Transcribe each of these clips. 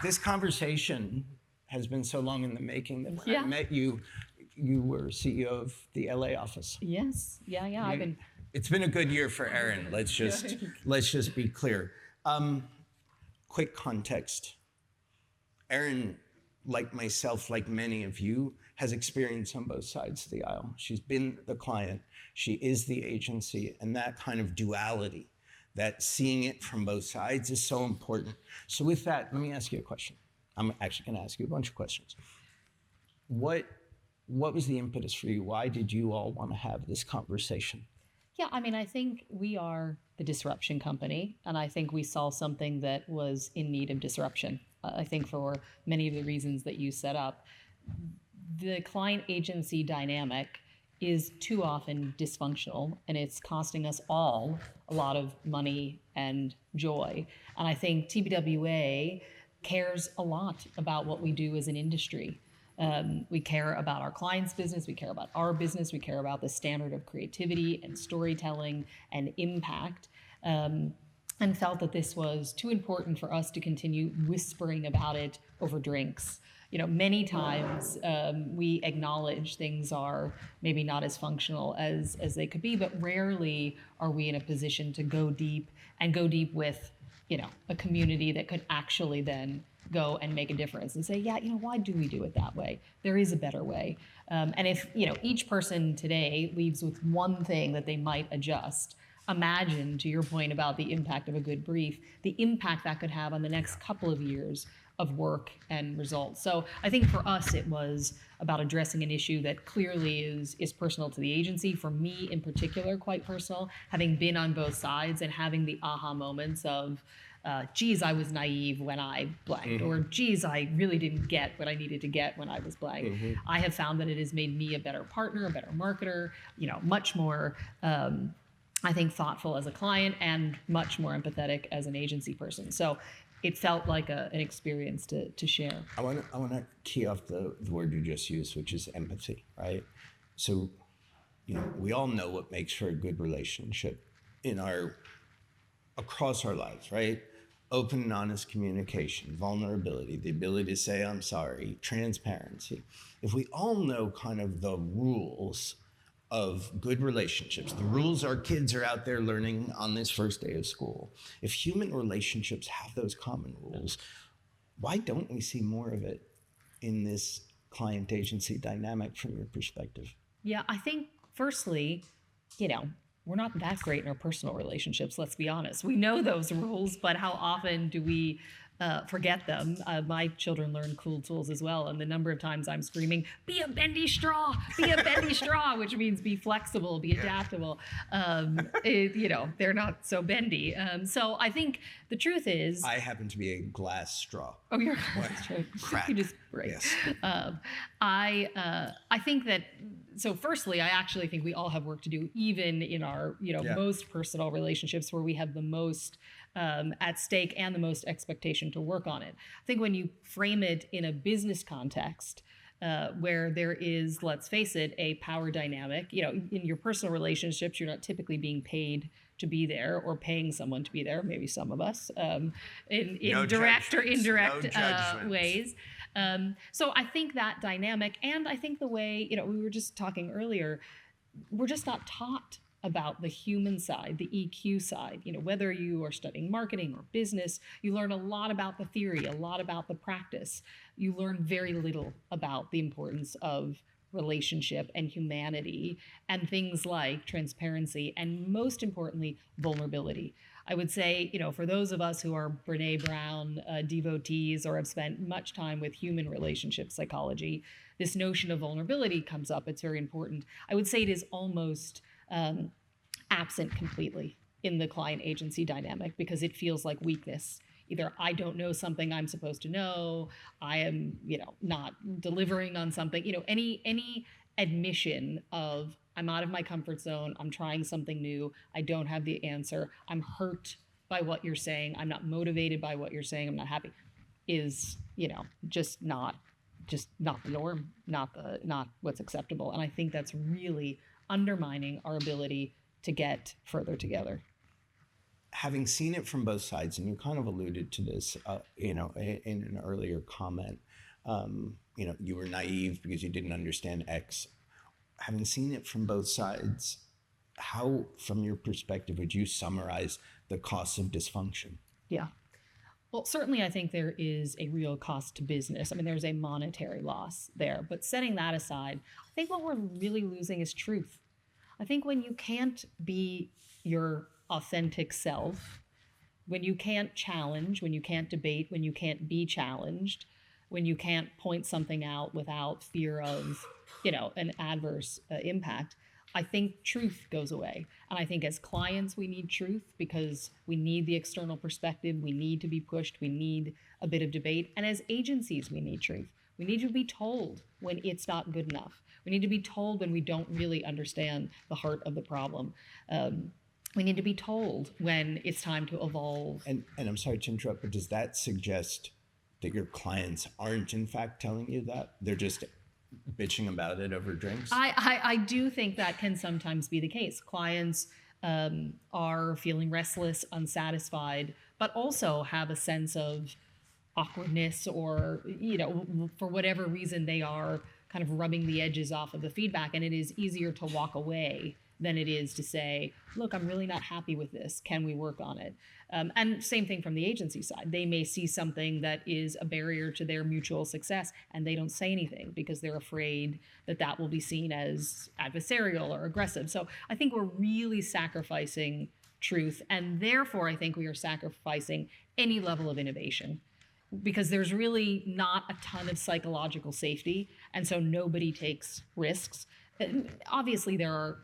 This conversation has been so long in the making that when I met you, you were CEO of the LA office. Yes. Yeah. It's been a good year for Erin. Let's just be clear. Quick context. Erin, like myself, like many of you, has experience on both sides of the aisle. She's been the client, she is the agency, and that kind of duality, that seeing it from both sides is so important. So with that, let me ask you a question. I'm actually gonna ask you a bunch of questions. What was the impetus for you? Why did you all want to have this conversation? Yeah, I think we are the disruption company, and I think we saw something that was in need of disruption. I think for many of the reasons that you set up, the client agency dynamic is too often dysfunctional, and it's costing us all a lot of money and joy. And I think TBWA cares a lot about what we do as an industry. We care about our clients' business, we care about our business, we care about the standard of creativity and storytelling and impact, and felt that this was too important for us to continue whispering about it over drinks. Many times we acknowledge things are maybe not as functional as they could be, but rarely are we in a position to go deep with, a community that could actually then go and make a difference and say, why do we do it that way? There is a better way. And if, each person today leaves with one thing that they might adjust, imagine, to your point about the impact of a good brief, the impact that could have on the next couple of years of work and results. So I think for us, it was about addressing an issue that clearly is personal to the agency. For me in particular, quite personal, having been on both sides and having the aha moments of, geez, I was naive when I blanked, or geez, I really didn't get what I needed to get when I was blank. I have found that it has made me a better partner, a better marketer, much more, I think, thoughtful as a client and much more empathetic as an agency person. So it felt like an experience to share. I want to key off the word you just used, which is empathy, right? So, we all know what makes for a good relationship across our lives, right? Open and honest communication, vulnerability, the ability to say, I'm sorry, transparency. If we all know kind of the rules of good relationships, the rules our kids are out there learning on this first day of school, if human relationships have those common rules, why don't we see more of it in this client agency dynamic from your perspective? Yeah, I think firstly, we're not that great in our personal relationships, let's be honest. We know those rules, but how often do we forget them? My children learn cool tools as well, and the number of times I'm screaming, be a bendy straw, which means be flexible, be adaptable. They're not so bendy. So I think the truth is... I happen to be a glass straw. Oh, you're a glass straw. Crack. You just break. Yes. I think that... So firstly, I actually think we all have work to do, even in our most personal relationships where we have the most at stake and the most expectation to work on it. I think when you frame it in a business context, where there is, let's face it, a power dynamic, in your personal relationships, you're not typically being paid to be there or paying someone to be there, maybe some of us, in direct or indirect ways. So I think that dynamic, and I think the way, we were just talking earlier, we're just not taught about the human side, the EQ side. Whether you are studying marketing or business, you learn a lot about the theory, a lot about the practice. You learn very little about the importance of relationship and humanity and things like transparency and, most importantly, vulnerability. I would say, for those of us who are Brené Brown devotees or have spent much time with human relationship psychology, this notion of vulnerability comes up. It's very important. I would say it is almost absent completely in the client agency dynamic because it feels like weakness. Either I don't know something I'm supposed to know, I am, not delivering on something, any admission of I'm out of my comfort zone, I'm trying something new, I don't have the answer, I'm hurt by what you're saying, I'm not motivated by what you're saying, I'm not happy, is, just not the norm, not what's acceptable. And I think that's really undermining our ability to get further together. having seen it from both sides, and you kind of alluded to this, in an earlier comment, you were naive because you didn't understand X. Having seen it from both sides, how, from your perspective, would you summarize the costs of dysfunction? Yeah. Well, certainly I think there is a real cost to business. I mean, there's a monetary loss there. But setting that aside, I think what we're really losing is truth. I think when you can't be your authentic self, when you can't challenge, when you can't debate, when you can't be challenged, when you can't point something out without fear of, an adverse impact, I think truth goes away. And I think as clients, we need truth because we need the external perspective. We need to be pushed. We need a bit of debate. And as agencies, we need truth. We need to be told when it's not good enough. We need to be told when we don't really understand the heart of the problem. We need to be told when it's time to evolve. And I'm sorry to interrupt, but does that suggest that your clients aren't in fact telling you that? They're just bitching about it over drinks? I do think that can sometimes be the case. Clients are feeling restless, unsatisfied, but also have a sense of awkwardness or, for whatever reason, they are kind of rubbing the edges off of the feedback. And it is easier to walk away than it is to say, look, I'm really not happy with this. Can we work on it? And same thing from the agency side. They may see something that is a barrier to their mutual success and they don't say anything because they're afraid that that will be seen as adversarial or aggressive. So I think we're really sacrificing truth, and therefore I think we are sacrificing any level of innovation because there's really not a ton of psychological safety, and so nobody takes risks. And obviously there are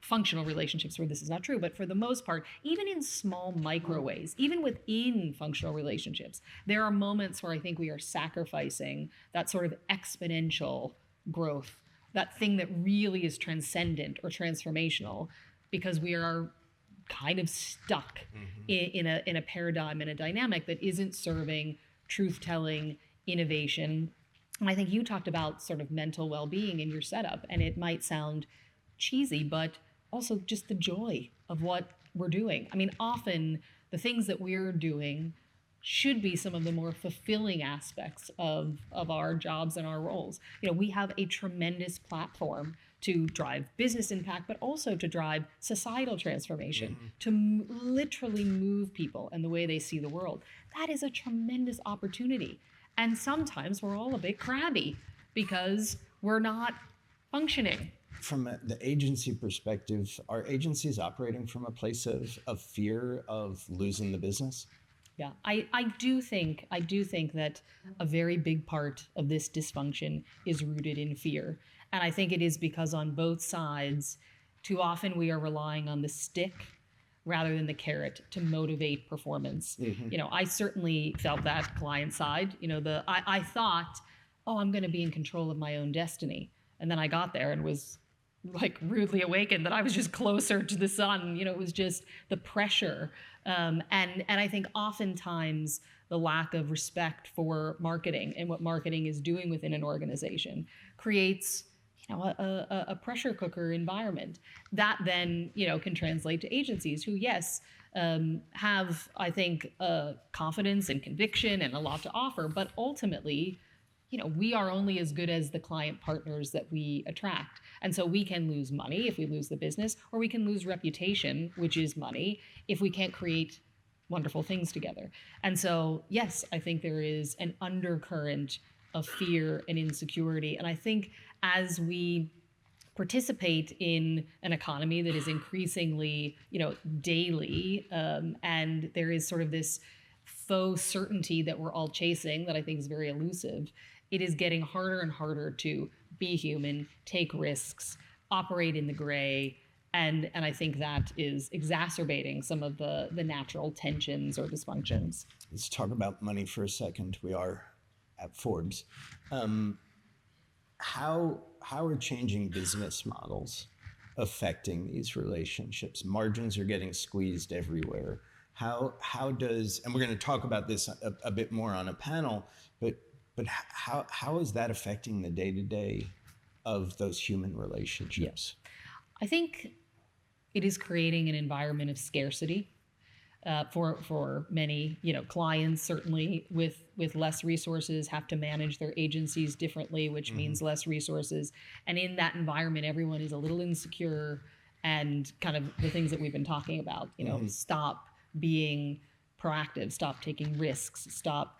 functional relationships where this is not true, but for the most part, even in small micro ways, even within functional relationships, there are moments where I think we are sacrificing that sort of exponential growth, that thing that really is transcendent or transformational, because we are kind of stuck in a paradigm, in a dynamic that isn't serving truth-telling, innovation. And I think you talked about sort of mental well-being in your setup, and it might sound cheesy, but also just the joy of what we're doing. I mean, often the things that we're doing should be some of the more fulfilling aspects of our jobs and our roles. We have a tremendous platform to drive business impact, but also to drive societal transformation, to literally move people and the way they see the world. That is a tremendous opportunity. And sometimes we're all a bit crabby because we're not functioning. From the agency perspective, are agencies operating from a place of fear of losing the business? Yeah, I do think that a very big part of this dysfunction is rooted in fear. And I think it is because on both sides, too often we are relying on the stick rather than the carrot to motivate performance. I certainly felt that client side. I thought, I'm going to be in control of my own destiny. And then I got there and was like rudely awakened that I was just closer to the sun. It was just the pressure. And I think oftentimes the lack of respect for marketing and what marketing is doing within an organization creates a pressure cooker environment that then, can translate to agencies who, yes, have, I think, confidence and conviction and a lot to offer, but ultimately, we are only as good as the client partners that we attract. And so we can lose money if we lose the business, or we can lose reputation, which is money, if we can't create wonderful things together. And so, yes, I think there is an undercurrent of fear and insecurity. And I think as we participate in an economy that is increasingly, daily, and there is sort of this faux certainty that we're all chasing that I think is very elusive, it is getting harder and harder to be human, take risks, operate in the gray, and I think that is exacerbating some of the natural tensions or dysfunctions. Let's talk about money for a second. We are at Forbes. How are changing business models affecting these relationships? Margins are getting squeezed everywhere. How does, and we're going to talk about this a bit more on a panel, but how is that affecting the day-to-day of those human relationships? I think it is creating an environment of scarcity. for many, clients certainly with less resources have to manage their agencies differently, which means less resources. And in that environment, everyone is a little insecure, and kind of the things that we've been talking about, stop being proactive, stop taking risks, stop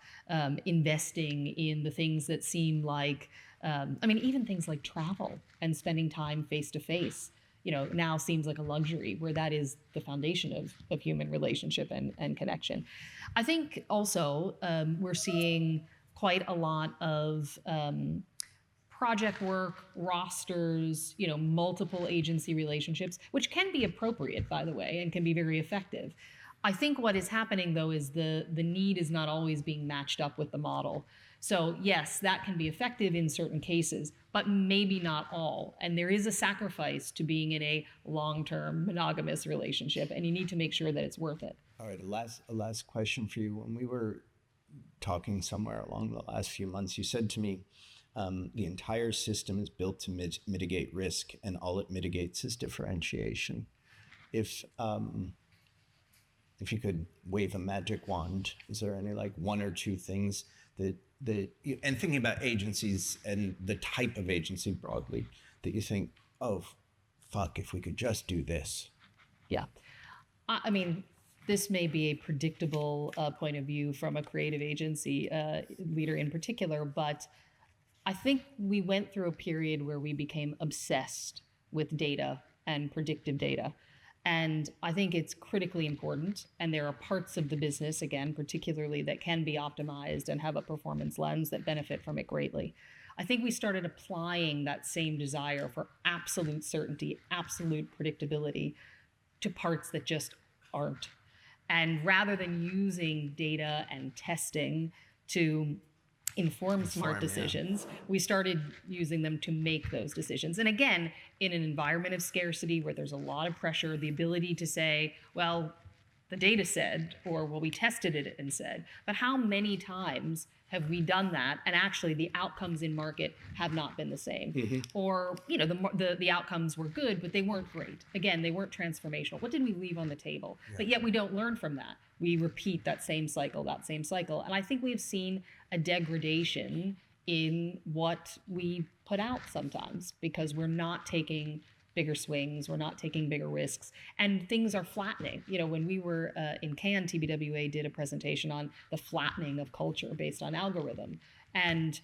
investing in the things that seem like, even things like travel and spending time face to face, now seems like a luxury, where that is the foundation of human relationship and connection. I think also we're seeing quite a lot of project work, rosters, multiple agency relationships, which can be appropriate, by the way, and can be very effective. I think what is happening, though, is the need is not always being matched up with the model. So yes, that can be effective in certain cases, but maybe not all. And there is a sacrifice to being in a long-term monogamous relationship, and you need to make sure that it's worth it. All right, a last question for you. When we were talking somewhere along the last few months, you said to me, the entire system is built to mitigate risk, and all it mitigates is differentiation. If you could wave a magic wand, is there any one or two things that and thinking about agencies and the type of agency broadly, that you think, oh, fuck, if we could just do this? Yeah. This may be a predictable point of view from a creative agency leader in particular, but I think we went through a period where we became obsessed with data and predictive data. And I think it's critically important. And there are parts of the business, again, particularly that can be optimized and have a performance lens that benefit from it greatly. I think we started applying that same desire for absolute certainty, absolute predictability to parts that just aren't. And rather than using data and testing to inform smart decisions, we started using them to make those decisions. And again, in an environment of scarcity where there's a lot of pressure, the ability to say, well, the data said, or well, we tested it and said, but how many times have we done that and actually the outcomes in market have not been the same? Or, the outcomes were good, but they weren't great. Again, they weren't transformational. What did we leave on the table? Yeah. But yet we don't learn from that. We repeat that same cycle. And I think we've seen a degradation in what we put out sometimes, because we're not taking bigger swings, we're not taking bigger risks, and things are flattening. When we were in Cannes, TBWA did a presentation on the flattening of culture based on algorithm. And,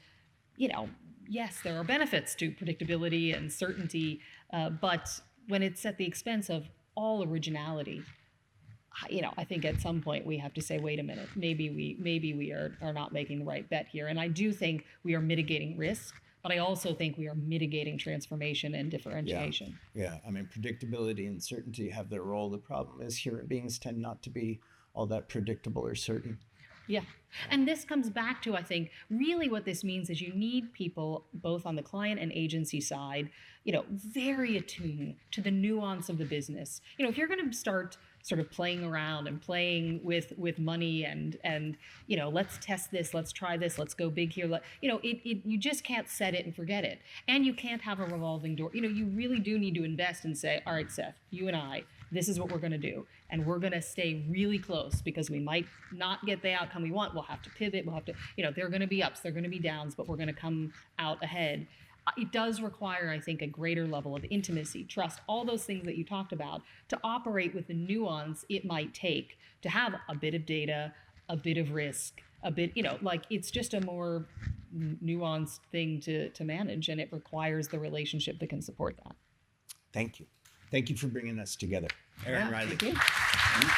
yes, there are benefits to predictability and certainty, but when it's at the expense of all originality, I think at some point we have to say, wait a minute, maybe we are not making the right bet here. And I do think we are mitigating risk, but I also think we are mitigating transformation and differentiation. Yeah. Predictability and certainty have their role. The problem is human beings tend not to be all that predictable or certain. Yeah. And this comes back to, I think, really what this means is you need people both on the client and agency side, very attuned to the nuance of the business. If you're going to start sort of playing around and playing with money and let's test this, let's try this, let's go big here. You just can't set it and forget it. And you can't have a revolving door. You really do need to invest and say, all right, Seth, you and I, this is what we're going to do. And we're going to stay really close, because we might not get the outcome we want. We'll have to pivot. We'll have to, there are going to be ups, there are going to be downs, but we're going to come out ahead. It does require, I think, a greater level of intimacy, trust, all those things that you talked about, to operate with the nuance it might take to have a bit of data, a bit of risk, a bit, it's just a more nuanced thing to manage, and it requires the relationship that can support that. Thank you. Thank you for bringing us together. Erin Riley. Thank you.